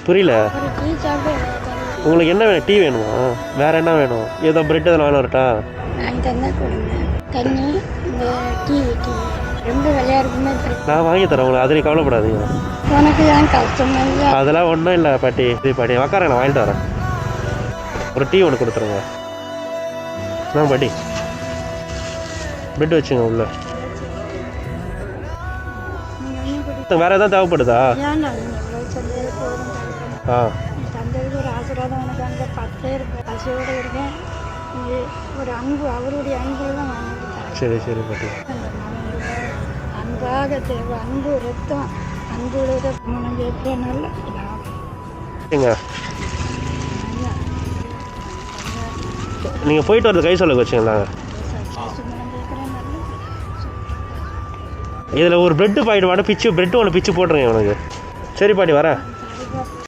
புரியல. ஒரு டீ சாப்பிட்டு உங்களுக்கு என்ன வேணும்? டீ வேணுமா? வேறு என்ன வேணும்? ஏதோ பிரெட் எதாவது வாங்கி வரட்டா? வாங்கி தந்தால் கொடுங்க. தண்ணி இந்த டீ ரொம்ப விலையாக இருக்குமே. நான் வாங்கி தரேன் உங்களுக்கு, அது நீ கவலைப்படாதீங்க. உனக்கு ஏன் கஷ்டம் இல்லை? அதெல்லாம் ஒன்றும் இல்லை பாட்டி. இது பாட்டி உக்காரங்க, நான் வாங்கிட்டு வரேன். ஒரு டீ ஒன்று கொடுத்துருங்க. நான் பாட்டி பிரெட் வச்சுங்க உள்ள. வேறு எதாவது தேவைப்படுதா? ஆ தந்ததுக்கு ஒரு ஆசீர்வாதம் உனக்கு அந்த 10 பசியோடு இருக்கேன். ஒரு அன்பு, அவருடைய அன்பு தான் வாங்கிட்டாங்க. சரி சரி பாட்டி. அன்பாக தேவை, அன்பு ரத்தம், அன்பு மனம் கேட்பனால நீங்கள் போயிட்டு வரது கை சொல்ல வச்சுங்களா? இதில் ஒரு பிரெட்டு பாக்கெட் வாட பிச்சு, பிரெட்டு ஒன்று பிச்சு போட்டுருங்க உனக்கு. சரி பாட்டி வரேன்.